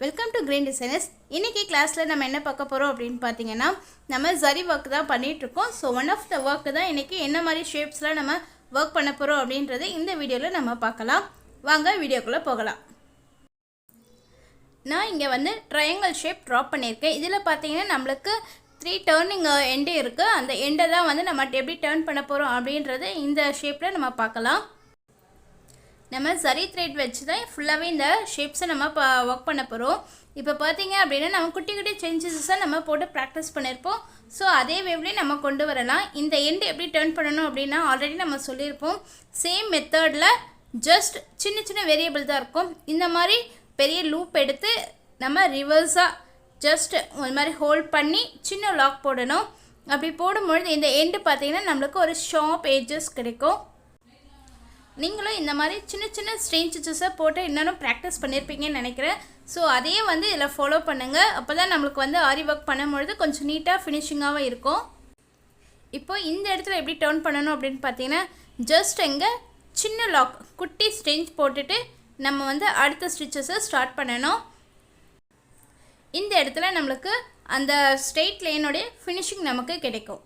Welcome to green designers. இன்றைக்கி கிளாஸில் நம்ம என்ன பார்க்க போகிறோம் அப்படின்னு பார்த்தீங்கன்னா, நம்ம ஜரி ஒர்க் தான் பண்ணிகிட்ருக்கோம். So one of the work தான் இன்றைக்கி என்ன மாதிரி ஷேப்ஸில் நம்ம ஒர்க் பண்ண போகிறோம் அப்படின்றது இந்த வீடியோவில் நம்ம பார்க்கலாம். வாங்க வீடியோக்குள்ளே போகலாம். நான் இங்கே வந்து ட்ரையாங்கிள் ஷேப் ட்ரா பண்ணியிருக்கேன். இதில் பார்த்தீங்கன்னா நம்மளுக்கு 3 டேர்னிங் எண்டு இருக்குது. அந்த எண்டை தான் வந்து நம்ம எப்படி டேர்ன் பண்ண போகிறோம் அப்படின்றது இந்த ஷேப்பில் நம்ம பார்க்கலாம். நம்ம சரி த்ரெட் வச்சு தான் ஃபுல்லாகவே இந்த ஷேப்ஸை நம்ம ஒர்க் பண்ண போகிறோம். இப்போ பார்த்தீங்க அப்படின்னா நம்ம குட்டி குட்டி சேஞ்சஸாக நம்ம போட்டு ப்ராக்டிஸ் பண்ணியிருப்போம். ஸோ அதே வேவ்லேயே நம்ம கொண்டு வரலாம். இந்த எண்டு எப்படி டேர்ன் பண்ணணும் அப்படின்னா ஆல்ரெடி நம்ம சொல்லியிருப்போம். சேம் மெத்தடில் ஜஸ்ட் சின்ன சின்ன வேரியபிள் தான் இருக்கும். இந்த மாதிரி பெரிய லூப் எடுத்து நம்ம ரிவர்ஸாக ஜஸ்ட் ஒரு மாதிரி ஹோல்ட் பண்ணி சின்ன லாக் போடணும். அப்படி போடும்பொழுது இந்த எண்டு பார்த்திங்கன்னா நம்மளுக்கு ஒரு ஷார்ப் ஏஜஸ் கிடைக்கும். நீங்களும் இந்த மாதிரி சின்ன சின்ன ஸ்ட்ரேஞ்சஸை போட்டு இன்னும் ப்ராக்டிஸ் பண்ணியிருப்பீங்கன்னு நினைக்கிறேன். ஸோ அதே வந்து இதில் ஃபாலோ பண்ணுங்கள். அப்போ தான் நம்மளுக்கு வந்து ஆரி ஒர்க் பண்ணும்பொழுது கொஞ்சம் நீட்டாக ஃபினிஷிங்காகவும் இருக்கும். இப்போ இந்த இடத்துல எப்படி டர்ன் பண்ணணும் அப்படின்னு பார்த்தீங்கன்னா, ஜஸ்ட் எங்கே சின்ன லாக் குட்டி ஸ்ட்ரேஞ்ச் போட்டுட்டு நம்ம வந்து அடுத்த ஸ்டிச்சஸை ஸ்டார்ட் பண்ணணும். இந்த இடத்துல நம்மளுக்கு அந்த ஸ்ட்ரெயிட் லைனுடைய ஃபினிஷிங் நமக்கு கிடைக்கும்.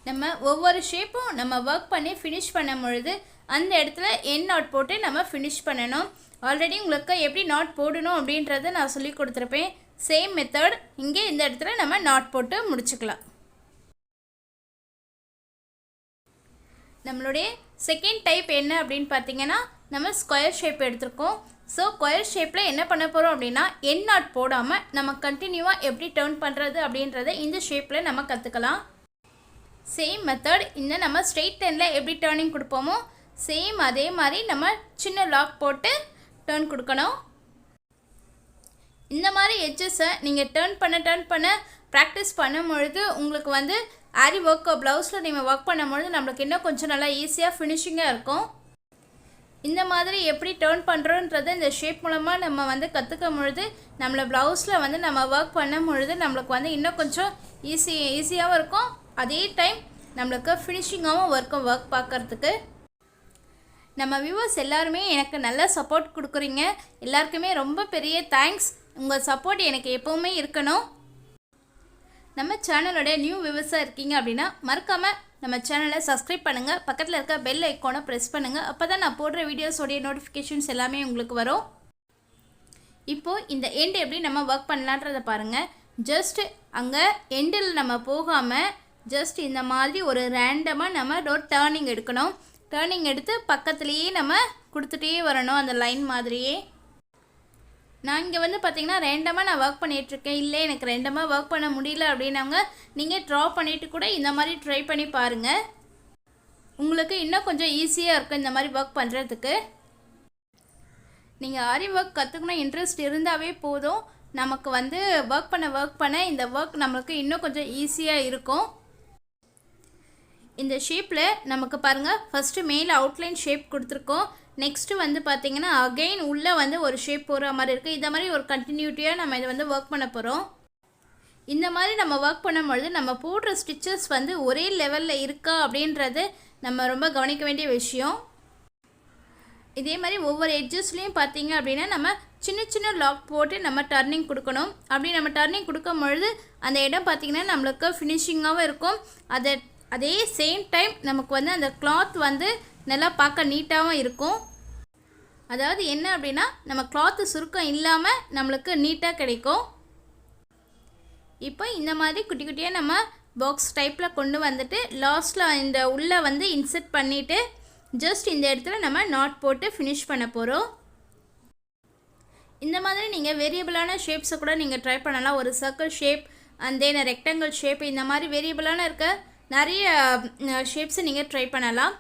நம்ம ஒவ்வொரு ஷேப்பும் நம்ம ஒர்க் பண்ணி ஃபினிஷ் பண்ணும் பொழுது அந்த இடத்துல என் நாட் போட்டு நம்ம ஃபினிஷ் பண்ணணும். ஆல்ரெடி உங்களுக்கு எப்படி நாட் போடணும் அப்படின்றத நான் சொல்லி கொடுத்துருப்பேன். சேம் மெத்தட் இங்கே இந்த இடத்துல நம்ம நாட் போட்டு முடிச்சுக்கலாம். நம்மளுடைய செகண்ட் டைப் என்ன அப்படின்னு பார்த்தீங்கன்னா, நம்ம ஸ்கொயர் ஷேப் எடுத்திருக்கோம். ஸோ ஸ்கொயர் ஷேப்பில் என்ன பண்ண போகிறோம் அப்படின்னா, என் நாட் போடாமல் நம்ம கண்டினியூவாக எப்படி டர்ன் பண்ணுறது அப்படின்றத இந்த ஷேப்பில் நம்ம கற்றுக்கலாம். சேம் மெத்தட் இந்த நம்ம ஸ்ட்ரெயிட் லைனில் எப்படி டேர்னிங் கொடுப்போமோ சேம் அதே மாதிரி நம்ம சின்ன லாக் போட்டு டேர்ன் கொடுக்கணும். இந்த மாதிரி எட்ஜஸை நீங்கள் டேர்ன் பண்ண ப்ராக்டிஸ் பண்ணும்பொழுது உங்களுக்கு வந்து ஆரி ஒர்க் ப்ளவுஸில் நீங்கள் ஒர்க் பண்ணும்பொழுது நம்மளுக்கு இன்னும் கொஞ்சம் நல்லா ஈஸியாக ஃபினிஷிங்காக இருக்கும். இந்த மாதிரி எப்படி டேர்ன் பண்ணுறோன்றதை இந்த ஷேப் மூலமாக நம்ம வந்து கற்றுக்கும் பொழுது நம்மளை ப்ளவுஸில் வந்து நம்ம ஒர்க் பண்ணும் பொழுது நம்மளுக்கு வந்து இன்னும் கொஞ்சம் ஈஸியாகவும் இருக்கும். அதே டைம் நம்மளுக்கு ஃபினிஷிங்காகவும் ஒர்க் பார்க்குறதுக்கு. நம்ம வியூவர்ஸ் எல்லாருமே எனக்கு நல்ல சப்போர்ட் கொடுக்குறீங்க. எல்லாருக்குமே ரொம்ப பெரிய தேங்க்ஸ். உங்கள் சப்போர்ட் எனக்கு எப்போவுமே இருக்கணும். நம்ம சேனலோட நியூ வியூவர்ஸாக இருக்கீங்க அப்படின்னா மறக்காமல் நம்ம சேனலை சப்ஸ்கிரைப் பண்ணுங்கள். பக்கத்தில் இருக்க பெல் ஐக்கானை ப்ரெஸ் பண்ணுங்கள். அப்போ தான் நான் போடுற வீடியோஸோடைய நோட்டிஃபிகேஷன்ஸ் எல்லாமே உங்களுக்கு வரும். இப்போது இந்த எண்டு எப்படி நம்ம ஒர்க் பண்ணலான்றதை பாருங்கள். ஜஸ்ட் அங்கே எண்டில் நம்ம போகாமல் ஜஸ்ட் இந்த மாதிரி ஒரு ரேண்டமாக நம்ம ஒரு டேர்னிங் எடுக்கணும். டேர்னிங் எடுத்து பக்கத்துலேயே நம்ம கொடுத்துட்டே வரணும் அந்த லைன் மாதிரியே. நான் இங்கே வந்து பார்த்திங்கன்னா ரேண்டமாக நான் ஒர்க் பண்ணிகிட்ருக்கேன். இல்லை எனக்கு ரேண்டமாக ஒர்க் பண்ண முடியல அப்படின்னாங்க நீங்கள் ட்ரா பண்ணிவிட்டு கூட இந்த மாதிரி ட்ரை பண்ணி பாருங்கள். உங்களுக்கு இன்னும் கொஞ்சம் ஈஸியாக இருக்கும் இந்த மாதிரி ஒர்க் பண்ணுறதுக்கு. நீங்கள் ஆரி ஒர்க் கற்றுக்கணும் இன்ட்ரெஸ்ட் இருந்தாவே போதும். நமக்கு வந்து ஒர்க் பண்ண இந்த ஒர்க் நம்மளுக்கு இன்னும் கொஞ்சம் ஈஸியாக இருக்கும். இந்த ஷேப்பில் நமக்கு பாருங்கள், ஃபஸ்ட்டு மேலே அவுட்லைன் ஷேப் கொடுத்துருக்கோம். நெக்ஸ்ட்டு வந்து பார்த்திங்கன்னா அகெயின் உள்ளே வந்து ஒரு ஷேப் போகிற மாதிரி இருக்குது. இந்த மாதிரி ஒரு கண்டினியூட்டியாக நம்ம இதை வந்து ஒர்க் பண்ண போகிறோம். இந்த மாதிரி நம்ம ஒர்க் பண்ணும்பொழுது நம்ம போடுற ஸ்டிச்சஸ் வந்து ஒரே லெவலில் இருக்கா அப்படின்றது நம்ம ரொம்ப கவனிக்க வேண்டிய விஷயம். இதே மாதிரி ஒவ்வொரு எட்ஜஸ்லேயும் பார்த்தீங்க அப்படின்னா நம்ம சின்ன சின்ன லாக் போட்டு நம்ம டர்னிங் கொடுக்கணும். அப்படி நம்ம டர்னிங் கொடுக்கும் பொழுது அந்த இடம் பார்த்திங்கன்னா நம்மளுக்கு ஃபினிஷிங்காகவும் இருக்கும். அதே சேம் டைம் நமக்கு வந்து அந்த கிளாத் வந்து நல்லா பார்க்க நீட்டாகவும் இருக்கும். அதாவது என்ன அப்படின்னா நம்ம கிளாத்து சுருக்கம் இல்லாமல் நம்மளுக்கு நீட்டாக கிடைக்கும். இப்போ இந்த மாதிரி குட்டி குட்டியாக நம்ம பாக்ஸ் டைப்பில் கொண்டு வந்துட்டு லாஸ்ட்டில் இந்த உள்ளே வந்து இன்செர்ட் பண்ணிவிட்டு ஜஸ்ட் இந்த இடத்துல நம்ம நாட் போட்டு ஃபினிஷ் பண்ண போகிறோம். இந்த மாதிரி நீங்கள் வேரியபிளான ஷேப்ஸை கூட நீங்கள் ட்ரை பண்ணலாம். ஒரு circle shape and then rectangle shape இந்த மாதிரி வேரியபிளான இருக்க நிறைய ஷேப்ஸை நீங்கள் ட்ரை பண்ணலாம்.